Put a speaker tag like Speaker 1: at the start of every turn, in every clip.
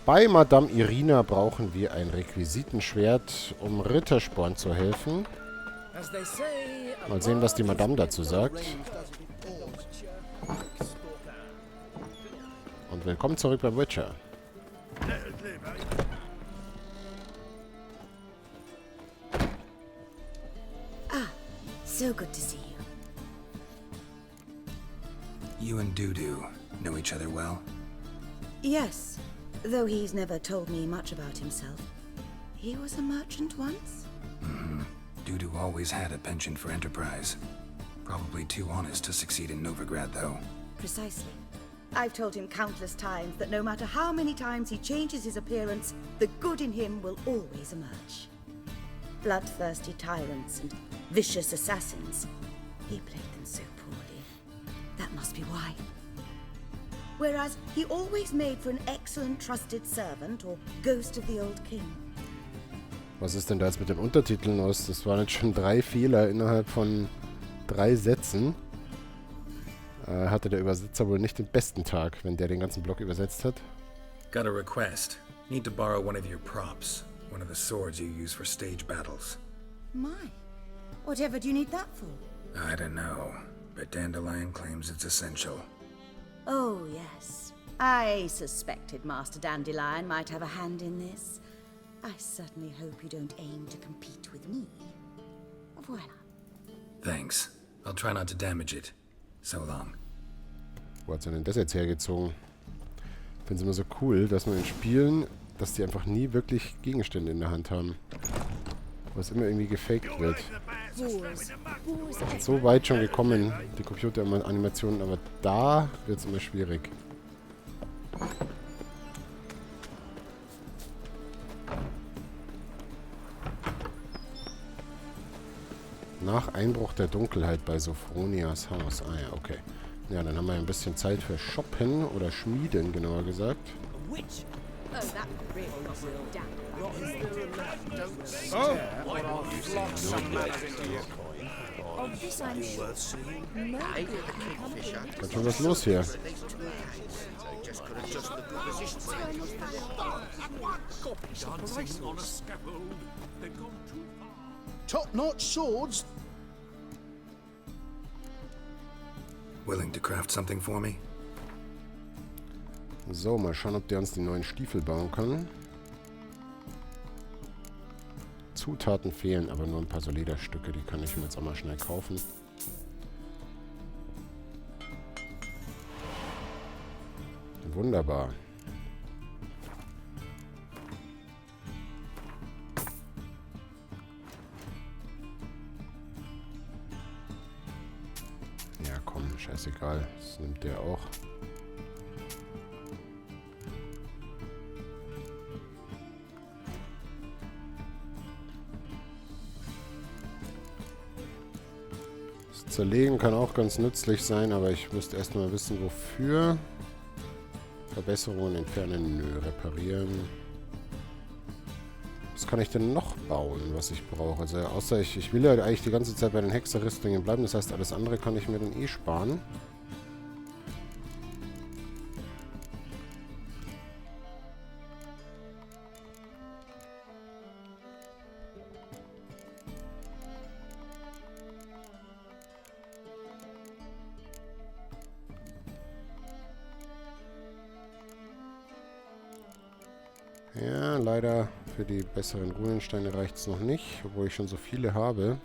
Speaker 1: Bei Madame Irina brauchen wir ein Requisitenschwert, um Rittersporn zu helfen. Mal sehen, was die Madame dazu sagt. Und willkommen zurück beim Witcher.
Speaker 2: So good to see you.
Speaker 3: You and Dudu know each other well?
Speaker 2: Yes, though he's never told me much about himself. He was a merchant once?
Speaker 3: Mm-hmm. Dudu always had a penchant for enterprise. Probably too honest to succeed in Novigrad, though.
Speaker 2: Precisely. I've told him countless times that no matter how many times he changes his appearance, the good in him will always emerge. Bloodthirsty tyrants and vicious assassins. He played them so poorly. That must be why. Whereas he always made for an excellent trusted servant or ghost of the old king.
Speaker 1: Was ist denn da jetzt mit den Untertiteln los? Das waren jetzt schon 3 Fehler innerhalb von 3 Sätzen. Hatte der Übersetzer wohl nicht den besten Tag, wenn der den ganzen Block übersetzt hat.
Speaker 3: Got a request. Need to borrow one of your props. One of the swords you use for stage battles.
Speaker 2: My. Whatever do you need that for?
Speaker 3: I don't know, but Dandelion claims it's essential.
Speaker 2: Oh, yes. I suspected Master Dandelion might have a hand in this. I certainly hope you don't aim to compete with me. Voilà.
Speaker 3: Thanks. I'll try not to damage it. So long.
Speaker 1: Wo hat sie denn das jetzt hergezogen? Ich finde es immer so cool, dass man in Spielen, dass die einfach nie wirklich Gegenstände in der Hand haben. Was immer irgendwie gefaked wird. So weit schon gekommen, die Computeranimationen, aber da wird es immer schwierig. Nach Einbruch der Dunkelheit bei Sophronias Haus. Ah ja, okay. Ja, dann haben wir ein bisschen Zeit für Shoppen oder Schmieden, genauer gesagt. Ganz schön was los hier.
Speaker 4: Top-notch swords.
Speaker 3: Willing to craft something for me?
Speaker 1: So, mal schauen, ob der uns die neuen Stiefel bauen kann. Zutaten fehlen, aber nur ein paar so Lederstücke, die kann ich mir jetzt auch mal schnell kaufen. Wunderbar. Ja, komm, scheißegal. Das nimmt der auch. Das Zerlegen kann auch ganz nützlich sein, aber ich müsste erstmal wissen, wofür. Verbesserungen entfernen, nö, reparieren. Was kann ich denn noch bauen, was ich brauche? Also außer ich will ja eigentlich die ganze Zeit bei den Hexerrüstungen bleiben. Das heißt, alles andere kann ich mir dann eh sparen. Ja, leider für die besseren Runensteine reicht es noch nicht, obwohl ich schon so viele habe.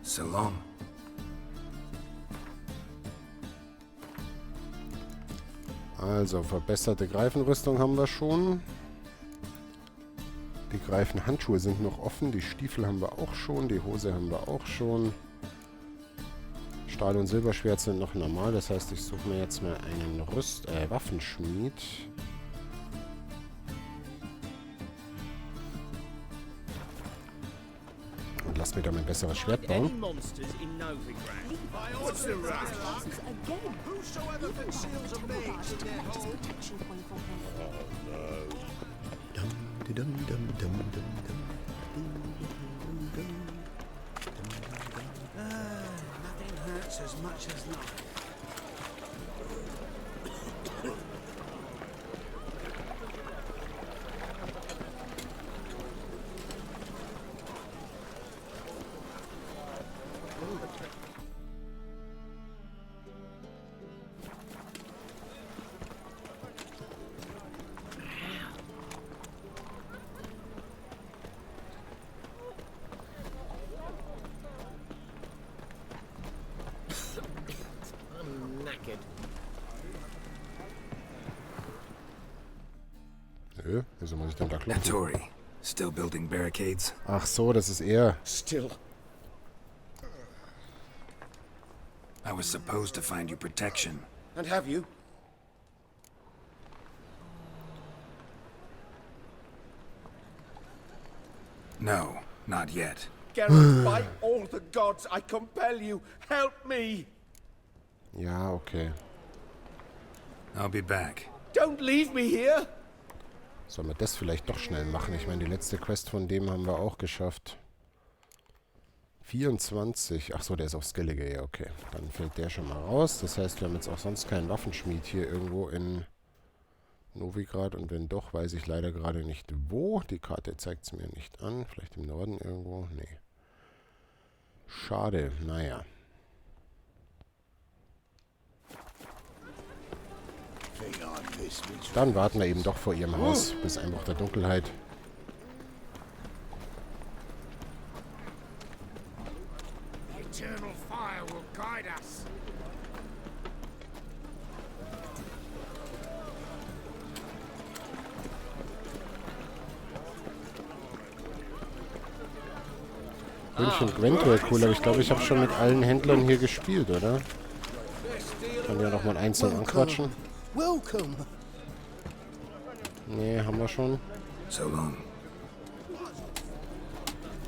Speaker 3: So long.
Speaker 1: Also, verbesserte Greifenrüstung haben wir schon. Die Greifenhandschuhe sind noch offen. Die Stiefel haben wir auch schon. Die Hose haben wir auch schon. Stahl- und Silberschwert sind noch normal. Das heißt, ich suche mir jetzt mal einen Waffenschmied. Und lass mir da mein besseres Schwert bauen.
Speaker 4: as much as life.
Speaker 1: Nö, wieso muss ich denn da klopfen?
Speaker 3: Tori, still building barricades?
Speaker 1: Ach so, das ist er.
Speaker 4: Still.
Speaker 3: I was supposed to find you protection.
Speaker 4: And have you?
Speaker 3: No, not yet.
Speaker 4: Geralt, by all the gods, I compel you, help me!
Speaker 1: Ja, okay.
Speaker 3: I'll be back.
Speaker 4: Don't leave me here!
Speaker 1: Sollen wir das vielleicht doch schnell machen? Ich meine, die letzte Quest von dem haben wir auch geschafft. 24. Ach so, der ist auf Skellige. Ja, okay. Dann fällt der schon mal raus. Das heißt, wir haben jetzt auch sonst keinen Waffenschmied hier irgendwo in Novigrad. Und wenn doch, weiß ich leider gerade nicht wo. Die Karte zeigt es mir nicht an. Vielleicht im Norden irgendwo. Nee. Schade. Naja. Dann warten wir eben doch vor ihrem Haus bis Einbruch der Dunkelheit.
Speaker 4: Eternal fire will guide us.
Speaker 1: München Gwent wäre cool, aber ich glaube, ich habe schon mit allen Händlern hier gespielt, oder? Können wir ja noch mal einzeln anquatschen.
Speaker 4: Welcome.
Speaker 1: Nee, haben wir schon.
Speaker 3: So long.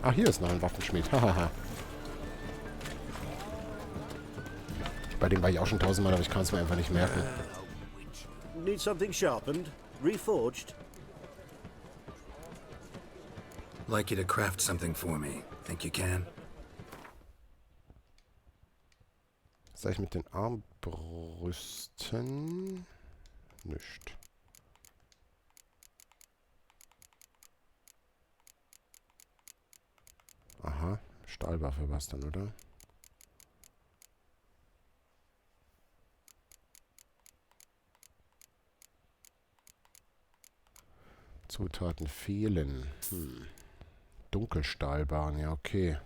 Speaker 1: Ach, hier ist noch ein Waffenschmied. Hahaha. Bei dem war ich auch schon 1000-mal, aber ich kann es mir einfach nicht merken.
Speaker 5: Need something sharpened? Reforged?
Speaker 3: Like you to craft something for me. Think you can?
Speaker 1: Was sag ich mit den Armbrüsten? Nicht. Aha, Stahlwaffe war's dann, oder? Zutaten fehlen. Dunkelstahlbahn, ja okay.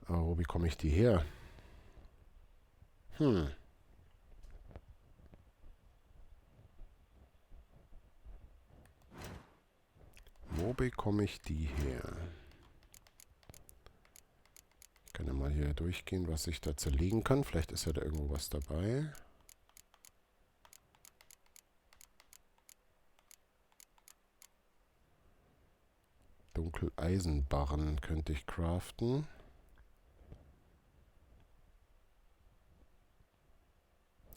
Speaker 1: Aber wo bekomme ich die her? Wo bekomme ich die her? Ich kann ja mal hier durchgehen, was ich da zerlegen kann. Vielleicht ist ja da irgendwo was dabei. Dunkeleisenbarren könnte ich craften.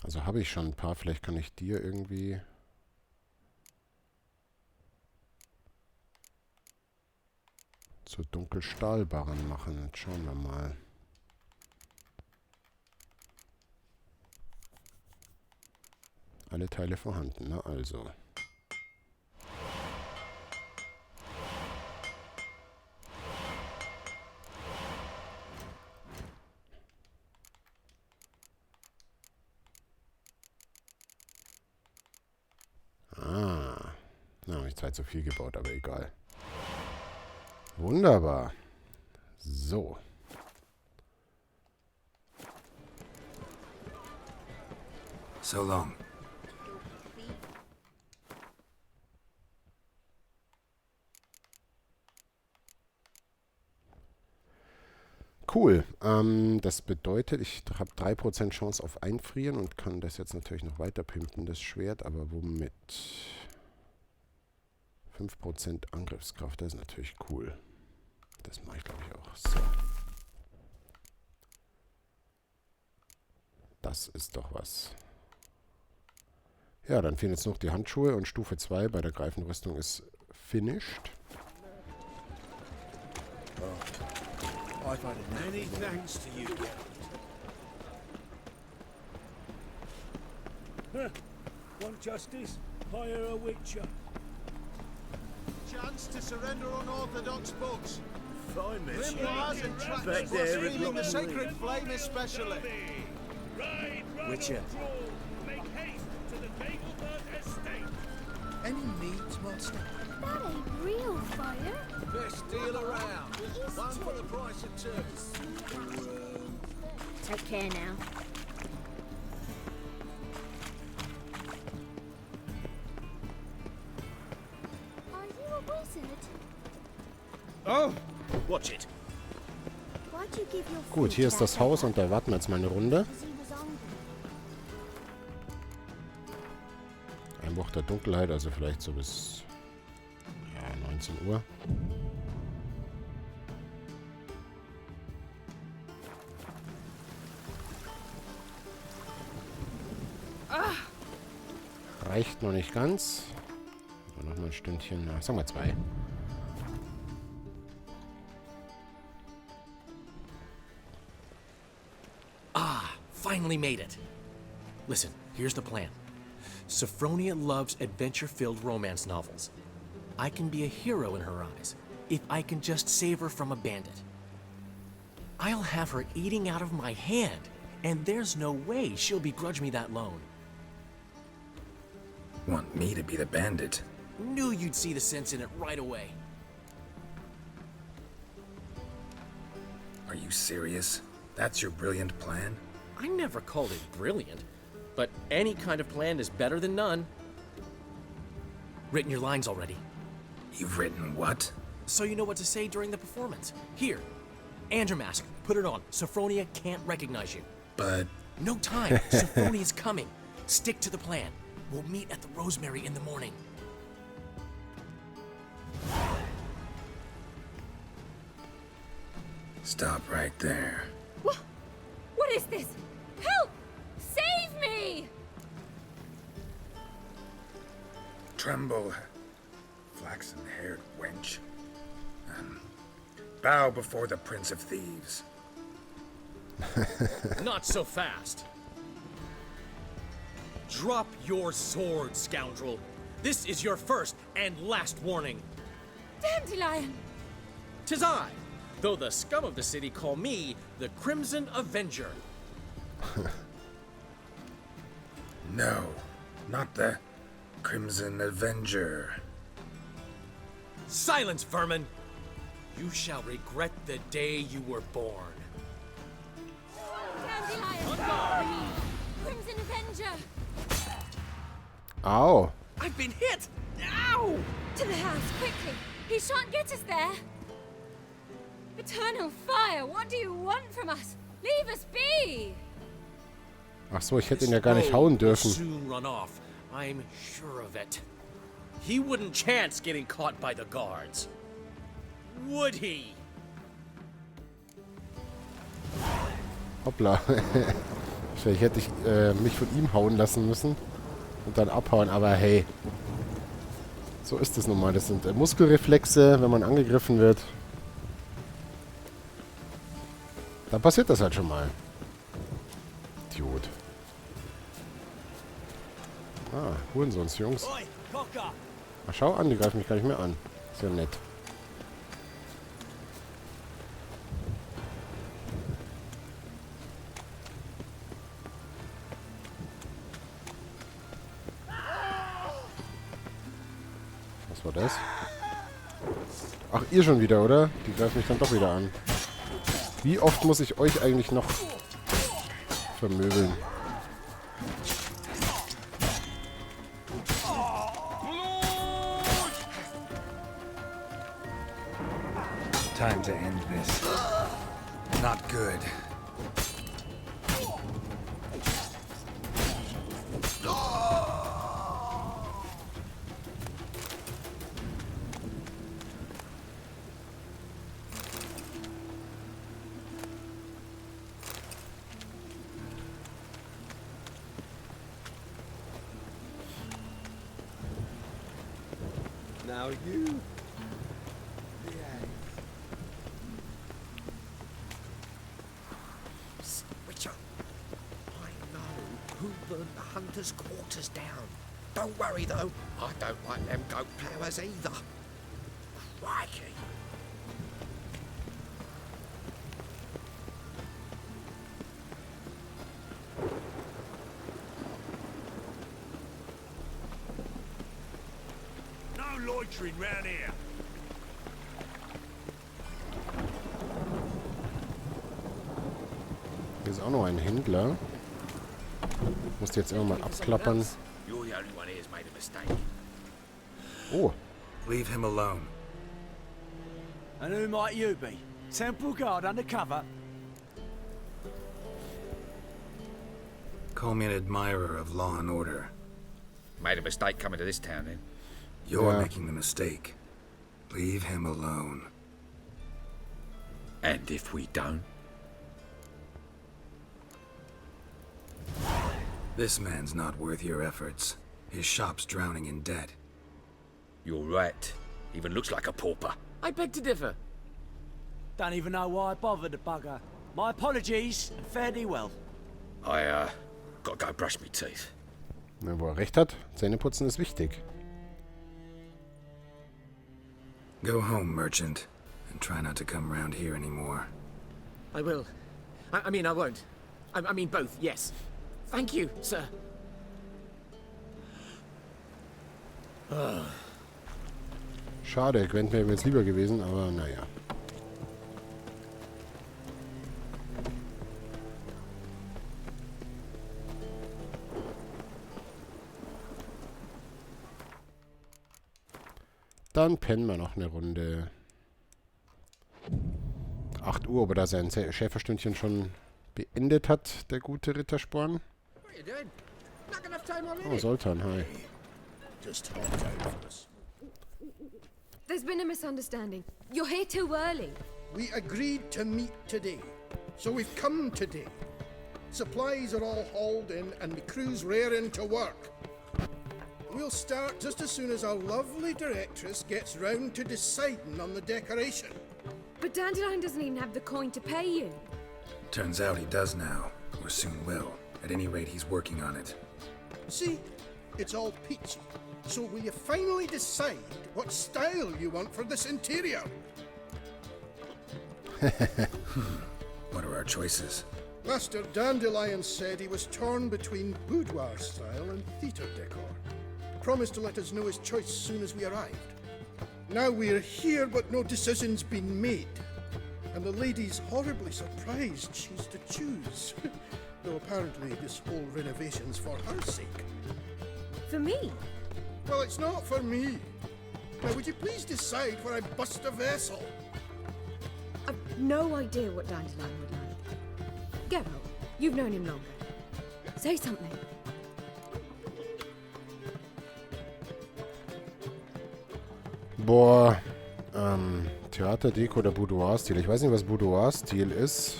Speaker 1: Also habe ich schon ein paar. Vielleicht kann ich dir irgendwie... zu Dunkelstahlbarren machen. Jetzt schauen wir mal. Alle Teile vorhanden, na also. Ah. Na, habe ich Zeit zu viel gebaut, aber egal. Wunderbar. So.
Speaker 3: So long.
Speaker 1: Cool. Das bedeutet, ich habe 3% Chance auf Einfrieren und kann das jetzt natürlich noch weiter pimpen, das Schwert, aber womit? 5% Angriffskraft, das ist natürlich cool. Das mache ich, glaube ich, auch. So. Das ist doch was. Ja, dann fehlen jetzt noch die Handschuhe und Stufe 2 bei der Greifenrüstung ist finished.
Speaker 4: Many thanks to you.
Speaker 6: Want justice? Hire a witcher.
Speaker 7: Chance to surrender unorthodox books.
Speaker 5: Fine mission.
Speaker 7: Memoirs and tracts
Speaker 5: Back
Speaker 7: for
Speaker 5: there,
Speaker 7: streaming the
Speaker 5: it
Speaker 7: sacred flame especially.
Speaker 5: Witcher.
Speaker 6: Make haste to the Nagelbird estate.
Speaker 7: Any needs, master?
Speaker 8: That ain't real fire.
Speaker 7: Best deal around. One for the price of two.
Speaker 8: Take care now. Are you a wizard?
Speaker 5: Oh! Watch it.
Speaker 8: Why'd you give your
Speaker 1: Gut, hier ist das Haus und da warten wir jetzt mal eine Runde. Einbruch der Dunkelheit, also vielleicht so bis ja, 19 Uhr. Reicht noch nicht ganz. Aber noch mal ein Stündchen, na, sagen wir 2.
Speaker 9: Finally made it. Listen, here's the plan. Sophronia loves adventure-filled romance novels. I can be a hero in her eyes if I can just save her from a bandit. I'll have her eating out of my hand, and there's no way she'll begrudge me that loan.
Speaker 3: Want me to be the bandit?
Speaker 9: Knew you'd see the sense in it right away.
Speaker 3: Are you serious? That's your brilliant plan?
Speaker 9: I never called it brilliant, but any kind of plan is better than none. Written your lines already,
Speaker 3: You've written what?
Speaker 9: so you know what to say during the performance. Here, and your mask. Put it on. Sophronia can't recognize you.
Speaker 3: But
Speaker 9: No time. Sophronia's coming. Stick to the plan. We'll meet at the Rosemary in the morning.
Speaker 3: stop right there.
Speaker 8: What is this? Help! Save me!
Speaker 3: Tremble, flaxen-haired wench. Bow before the Prince of Thieves.
Speaker 9: Not so fast. Drop your sword, scoundrel. This is your first and last warning.
Speaker 8: Dandelion!
Speaker 9: 'Tis I, though the scum of the city call me the Crimson Avenger.
Speaker 3: No, not the Crimson Avenger.
Speaker 9: Silence, vermin! You shall regret the day you were born.
Speaker 8: Dandelion! Crimson Avenger!
Speaker 1: Au!
Speaker 9: I've been hit! Ow!
Speaker 8: To the house, quickly! He shan't get us there! Eternal fire, what do you want from us? Leave us be!
Speaker 1: Ach so, ich hätte ihn ja gar nicht hauen dürfen.
Speaker 9: Soon run off. I'm sure of it. He wouldn't chance getting caught by the guards. Would he?
Speaker 1: Hoppla. Vielleicht hätte ich mich von ihm hauen lassen müssen und dann abhauen, aber hey. So ist es nun mal. Das sind Muskelreflexe, wenn man angegriffen wird. Dann passiert das halt schon mal. Idiot. Ah, Hurensons, Jungs. Ach, schau an, die greifen mich gar nicht mehr an. Ist ja nett. Was war das? Ach, ihr schon wieder, oder? Die greifen mich dann doch wieder an. Wie oft muss ich euch eigentlich noch vermöbeln?
Speaker 3: Time to end this. Not good.
Speaker 4: Now you.
Speaker 7: Witcher, I know who burned the hunters' quarters down. Don't worry, though. I don't like them goat powers either. Crikey.
Speaker 6: No loitering round here.
Speaker 1: Hier ist auch noch ein Händler. Musst jetzt immer mal abklappern.
Speaker 7: You're the only one here's made a mistake.
Speaker 1: Oh,
Speaker 3: Leave him alone.
Speaker 5: And who might you be? Temple guard undercover?
Speaker 3: Call me an admirer of law and order.
Speaker 7: Made a mistake coming to this town, then.
Speaker 3: You're
Speaker 1: Yeah.
Speaker 3: making the mistake. Leave him alone.
Speaker 7: And if we don't?
Speaker 3: This man's not worth your efforts. His shop's drowning in debt.
Speaker 7: You're right. Even looks like a pauper.
Speaker 9: I beg to differ.
Speaker 5: Don't even know why I bothered the bugger. My apologies, and fare thee well.
Speaker 7: I, gotta go brush my teeth.
Speaker 1: na, wo er recht hat, Zähneputzen ist wichtig.
Speaker 3: Go home, merchant, and try not to come round here anymore.
Speaker 9: I will. I mean, I won't. I mean, both, yes. Thank you, sir.
Speaker 1: Schade, Gwent wäre mir jetzt lieber gewesen, aber naja. Dann pennen wir noch eine Runde. 8 Uhr, ob er da sein Schäferstündchen schon beendet hat, der gute Rittersporn.
Speaker 7: What are you doing? Not enough time
Speaker 1: Oh,
Speaker 7: already.
Speaker 1: Sultan, hi.
Speaker 5: Just hot out first.
Speaker 8: There's been a misunderstanding. You're here too early.
Speaker 10: We agreed to meet today, so we've come today. Supplies are all hauled in and the crew's raring to work. We'll start just as soon as our lovely directress gets round to deciding on the decoration.
Speaker 8: But Dandelion doesn't even have the coin to pay you.
Speaker 3: Turns out he does now, or soon will. At any rate, he's working on it.
Speaker 10: See, it's all peachy. So will you finally decide what style you want for this interior?
Speaker 3: What are our choices?
Speaker 10: Master Dandelion said he was torn between boudoir style and theatre decor. Promised to let us know his choice as soon as we arrived. Now we're here, but no decision's been made. And the lady's horribly surprised she's to choose. Though apparently this whole renovation's for her sake.
Speaker 8: For me?
Speaker 10: Well, it's not for me. Now, would you please decide where I bust a vessel?
Speaker 8: I've no idea what Dandelion would like. Geralt, you've known him longer. Say something.
Speaker 1: Boah, Theaterdeko oder Boudoir-Stil. Ich weiß nicht, was Boudoir-Stil ist.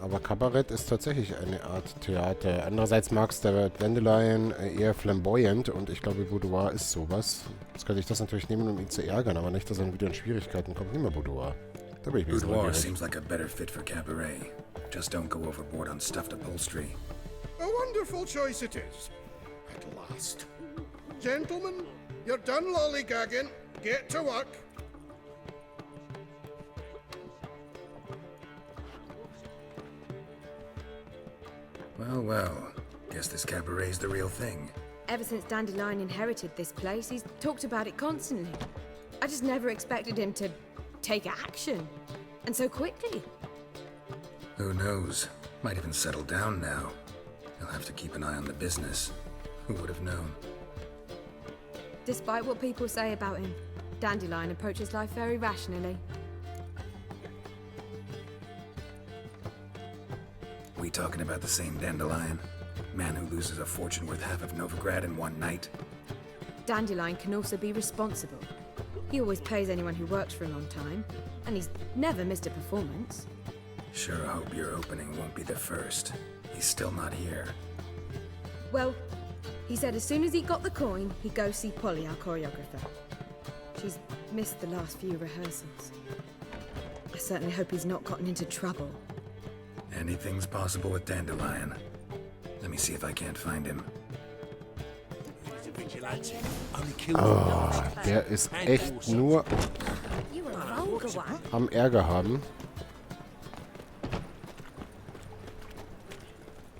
Speaker 1: Aber Kabarett ist tatsächlich eine Art Theater. Andererseits mag es der Dandelion eher flamboyant und ich glaube, Boudoir ist sowas. Jetzt könnte ich das natürlich nehmen, um ihn zu ärgern, aber nicht, dass er wieder in Schwierigkeiten kommt. Nimm mal Boudoir. Da bin ich mir
Speaker 3: Boudoir
Speaker 1: neugierig.
Speaker 3: seems like a better fit for cabaret. Just don't go overboard on stuffed upholstery.
Speaker 10: A wonderful choice it is. At last. Gentlemen, you're done lollygagging. Get to work.
Speaker 3: Well, well. Guess this cabaret's the real thing.
Speaker 8: Ever since Dandelion inherited this place, he's talked about it constantly. I just never expected him to take action. And so quickly.
Speaker 3: Who knows? Might even settle down now. He'll have to keep an eye on the business. Who would have known?
Speaker 8: Despite what people say about him, Dandelion approaches life very rationally.
Speaker 3: We talking about the same Dandelion? Man who loses a fortune worth half of Novigrad in one night?
Speaker 8: Dandelion can also be responsible. He always pays anyone who works for him on time, and he's never missed a performance.
Speaker 3: Sure hope your opening won't be the first. He's still not here.
Speaker 8: Well, he said as soon as he got the coin, he'd go see Polly, our choreographer. She's missed the last few rehearsals. I certainly hope he's not gotten into trouble.
Speaker 3: Anything's possible with Dandelion. Let me see if I can't find him.
Speaker 6: He's a vigilante. Only kills
Speaker 1: Ah, der ist echt nur
Speaker 8: You were a vulgar one.
Speaker 1: am Ärger haben.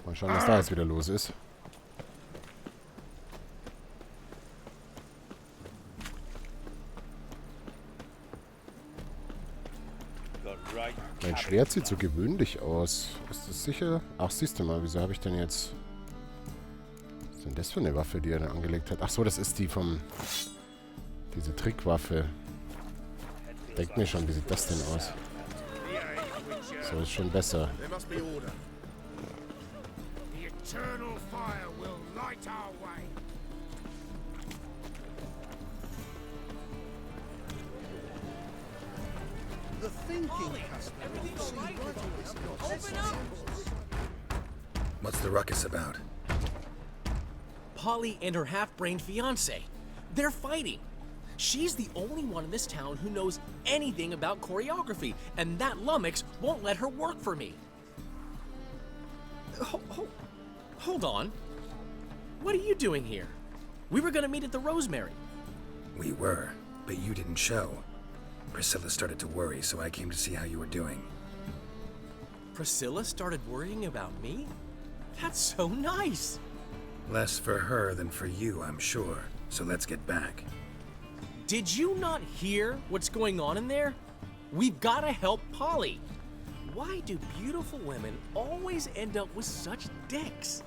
Speaker 1: Mal schauen, was da jetzt wieder los ist. Mein Schwert sieht so gewöhnlich aus. Ist das sicher? Ach, siehst du mal, wieso habe ich denn jetzt... Was ist denn das für eine Waffe, die er da angelegt hat? Ach so, das ist die vom... Diese Trickwaffe. Denkt mir schon, wie sieht das denn aus? So, ist schon besser.
Speaker 6: There must be order. The eternal fire will light our way.
Speaker 10: The thinking customer.
Speaker 3: What's the ruckus about?
Speaker 9: Polly and her half-brained fiancé. They're fighting. She's the only one in this town who knows anything about choreography, and that lummox won't let her work for me. Hold on. What are you doing here? We were gonna meet at the Rosemary.
Speaker 3: We were, but you didn't show. Priscilla started to worry, so I came to see how you were doing.
Speaker 9: Priscilla started worrying about me? That's so nice.
Speaker 3: Less for her than for you, I'm sure. So let's get back.
Speaker 9: Did you not hear what's going on in there? We've gotta help Polly. Why do beautiful women always end up with such dicks?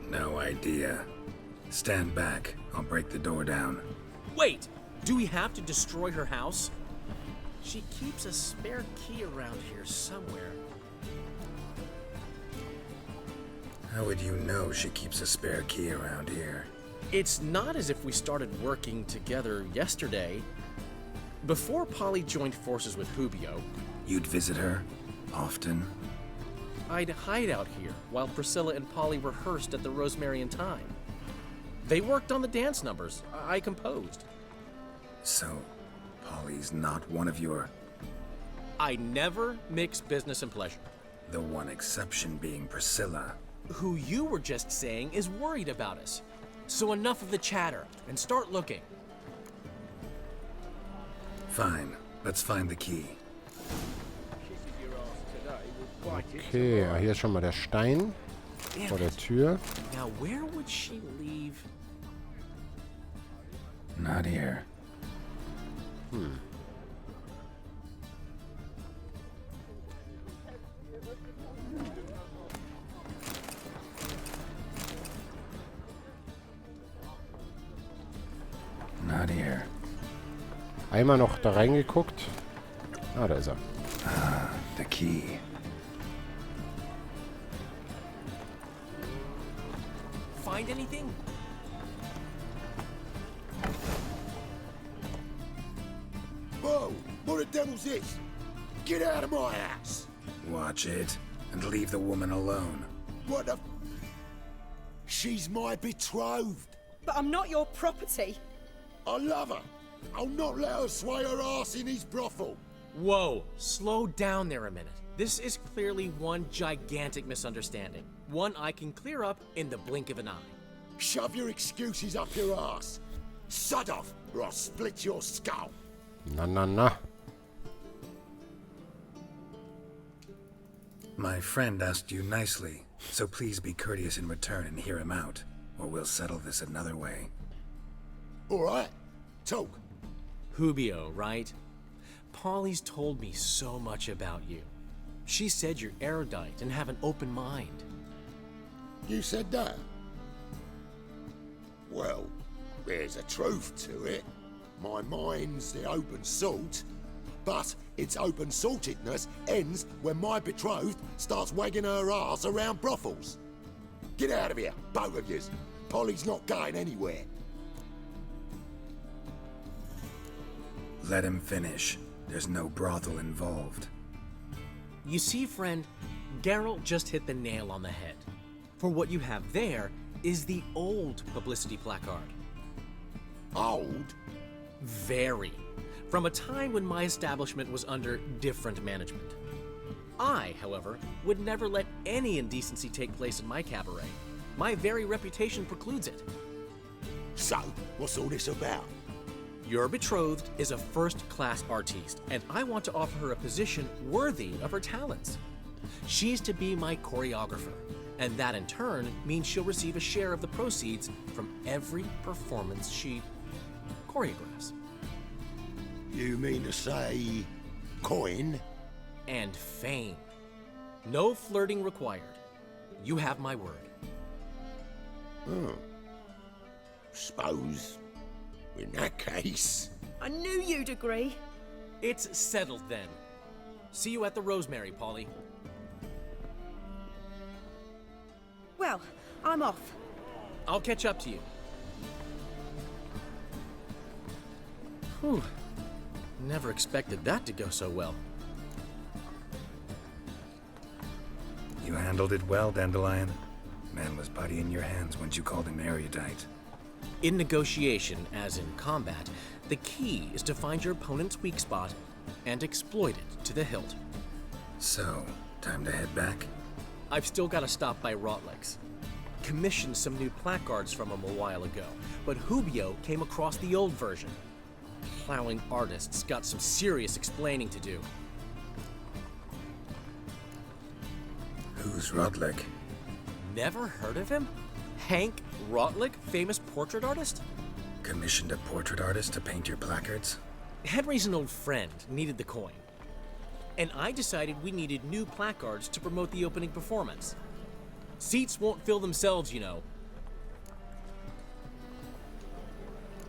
Speaker 3: No idea. Stand back. I'll break the door down.
Speaker 9: Wait, do we have to destroy her house? She keeps a spare key around here somewhere.
Speaker 3: How would you know she keeps a spare key around here?
Speaker 9: It's not as if we started working together yesterday. Before Polly joined forces with Hubio,
Speaker 3: You'd visit her? Often?
Speaker 9: I'd hide out here while Priscilla and Polly rehearsed at the Rosemary and Time. They worked on the dance numbers I composed.
Speaker 3: So, Polly's not one of your...
Speaker 9: I never mix business and pleasure.
Speaker 3: The one exception being Priscilla.
Speaker 9: Who you were just saying is worried about us. So enough of the chatter and start looking.
Speaker 3: Fine. Let's find the key.
Speaker 1: Okay, ja, hier ist schon mal der Stein vor der Tür.
Speaker 9: Now where would she leave?
Speaker 3: Not here. Not here.
Speaker 1: Einmal noch da reingeguckt. Ah, da ist er.
Speaker 3: The key.
Speaker 9: Find anything?
Speaker 4: Whoa! What the devil's this? Get out of my house!
Speaker 3: Watch it, and leave the woman alone.
Speaker 4: What the... She's my betrothed.
Speaker 8: But I'm not your property.
Speaker 4: I love her. I'll not let her sway her ass in his brothel.
Speaker 9: Whoa, slow down there a minute. This is clearly one gigantic misunderstanding. One I can clear up in the blink of an eye.
Speaker 4: Shove your excuses up your ass. Sod off, or I'll split your skull.
Speaker 1: Na, na, na.
Speaker 3: My friend asked you nicely, so please be courteous in return and hear him out, or we'll settle this another way.
Speaker 4: All right, talk.
Speaker 9: Hubio, right? Polly's told me so much about you. She said you're erudite and have an open mind.
Speaker 4: You said that? Well, there's a truth to it. My mind's the open salt, but its open saltedness ends when my betrothed starts wagging her ass around brothels. Get out of here, both of yous. Polly's not going anywhere.
Speaker 3: Let him finish. There's no brothel involved.
Speaker 9: You see, friend, Geralt just hit the nail on the head. For what you have there is the old publicity placard.
Speaker 4: Old?
Speaker 9: Very. From a time when my establishment was under different management. I, however, would never let any indecency take place in my cabaret. My very reputation precludes it.
Speaker 4: So, what's all this about?
Speaker 9: Your betrothed is a first-class artiste, and I want to offer her a position worthy of her talents. She's to be my choreographer, and that in turn means she'll receive a share of the proceeds from every performance she choreographs.
Speaker 4: You mean to say... coin?
Speaker 9: And fame. No flirting required. You have my word.
Speaker 4: Oh. Suppose... in that case...
Speaker 2: I knew you'd agree.
Speaker 9: It's settled then. See you at the Rosemary, Polly.
Speaker 2: Well, I'm off.
Speaker 9: I'll catch up to you. Whew. Never expected that to go so well.
Speaker 3: You handled it well, Dandelion. Man was body in your hands once you called him erudite.
Speaker 9: In negotiation, as in combat, the key is to find your opponent's weak spot and exploit it to the hilt.
Speaker 3: So, time to head back?
Speaker 9: I've still got to stop by Rotlick's. Commissioned some new placards from him a while ago, but Hubio came across the old version. Plowing artists got some serious explaining to do.
Speaker 3: Who's Rotlick?
Speaker 9: Never heard of him? Hank Rotlick, famous portrait artist?
Speaker 3: Commissioned a portrait artist to paint your placards?
Speaker 9: Henry's an old friend, needed the coin. And I decided we needed new placards to promote the opening performance. Seats won't fill themselves, you know.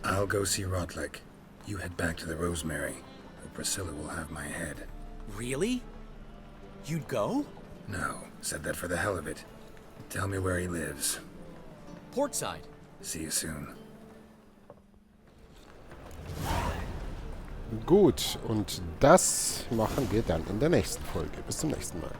Speaker 3: I'll go see Rotlick. You head back to the Rosemary, or Priscilla will have my head.
Speaker 9: Really? You'd go?
Speaker 3: No, said that for the hell of it. Tell me where he lives.
Speaker 9: Portside.
Speaker 3: See you soon.
Speaker 1: Gut, und das machen wir dann in der nächsten Folge. Bis zum nächsten Mal.